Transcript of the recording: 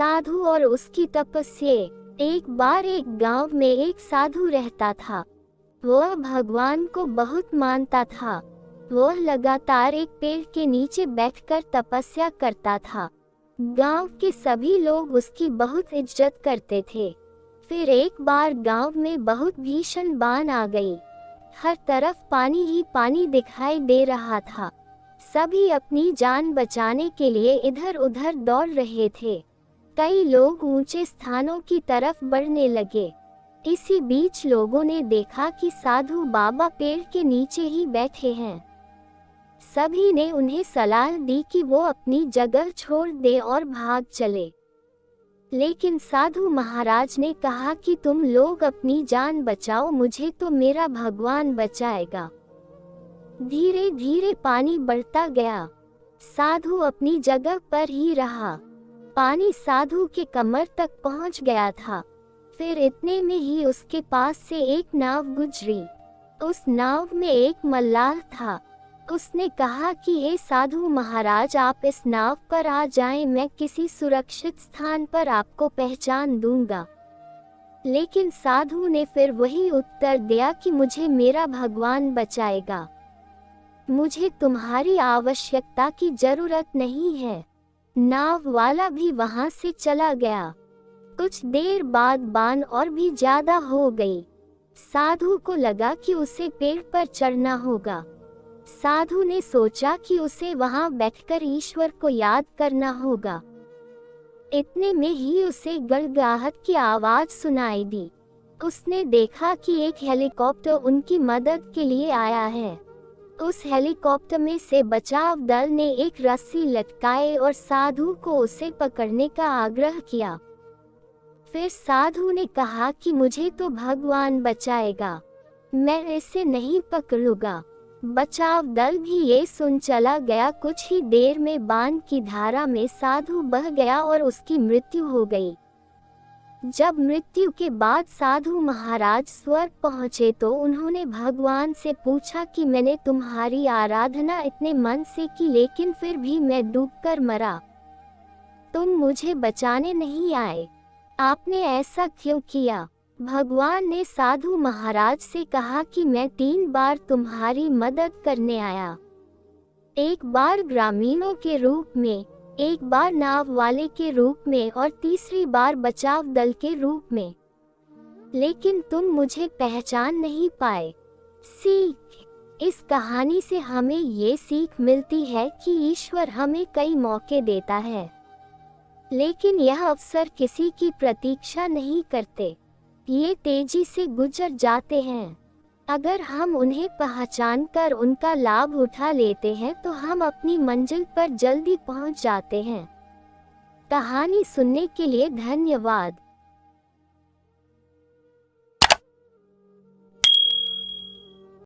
साधु और उसकी तपस्या। एक बार एक गांव में एक साधु रहता था। वह भगवान को बहुत मानता था। वह लगातार एक पेड़ के नीचे बैठकर तपस्या करता था। गांव के सभी लोग उसकी बहुत इज्जत करते थे। फिर एक बार गांव में बहुत भीषण बाढ़ आ गई। हर तरफ पानी ही पानी दिखाई दे रहा था। सभी अपनी जान बचाने के लिए इधर उधर दौड़ रहे थे। कई लोग ऊंचे स्थानों की तरफ बढ़ने लगे। इसी बीच लोगों ने देखा कि साधु बाबा पेड़ के नीचे ही बैठे हैं। सभी ने उन्हें सलाह दी कि वो अपनी जगह छोड़ दे और भाग चले। लेकिन साधु महाराज ने कहा कि तुम लोग अपनी जान बचाओ, मुझे तो मेरा भगवान बचाएगा। धीरे धीरे पानी बढ़ता गया। साधु अपनी जगह पर ही रहा। पानी साधु के कमर तक पहुंच गया था। फिर इतने में ही उसके पास से एक नाव गुजरी। उस नाव में एक मल्लाह था। उसने कहा कि हे साधु महाराज, आप इस नाव पर आ जाएं, मैं किसी सुरक्षित स्थान पर आपको पहचान दूंगा। लेकिन साधु ने फिर वही उत्तर दिया कि मुझे मेरा भगवान बचाएगा, मुझे तुम्हारी आवश्यकता की जरूरत नहीं है। नाव वाला भी वहां से चला गया। कुछ देर बाद बाढ़ और भी ज्यादा हो गई। साधु को लगा कि उसे पेड़ पर चढ़ना होगा। साधु ने सोचा कि उसे वहां बैठकर ईश्वर को याद करना होगा। इतने में ही उसे गड़गड़ाहट की आवाज सुनाई दी। उसने देखा कि एक हेलीकॉप्टर उनकी मदद के लिए आया है। उस हेलीकॉप्टर में से बचाव दल ने एक रस्सी लटकाई और साधु को उसे पकड़ने का आग्रह किया। फिर साधु ने कहा कि मुझे तो भगवान बचाएगा, मैं इसे नहीं पकड़ूंगा। बचाव दल भी ये सुन चला गया। कुछ ही देर में बाण की धारा में साधु बह गया और उसकी मृत्यु हो गई। जब मृत्यु के बाद साधु महाराज स्वर्ग पहुँचे तो उन्होंने भगवान से पूछा कि मैंने तुम्हारी आराधना इतने मन से की, लेकिन फिर भी मैं डूबकर मरा। तुम मुझे बचाने नहीं आए, आपने ऐसा क्यों किया? भगवान ने साधु महाराज से कहा कि मैं 3 बार तुम्हारी मदद करने आया। एक बार ग्रामीणों के रूप में, एक बार नाव वाले के रूप में और तीसरी बार बचाव दल के रूप में। लेकिन तुम मुझे पहचान नहीं पाए। सीख, इस कहानी से हमें ये सीख मिलती है कि ईश्वर हमें कई मौके देता है, लेकिन यह अवसर किसी की प्रतीक्षा नहीं करते, ये तेजी से गुजर जाते हैं। अगर हम उन्हें पहचान कर उनका लाभ उठा लेते हैं तो हम अपनी मंजिल पर जल्दी पहुंच जाते हैं। कहानी सुनने के लिए धन्यवाद।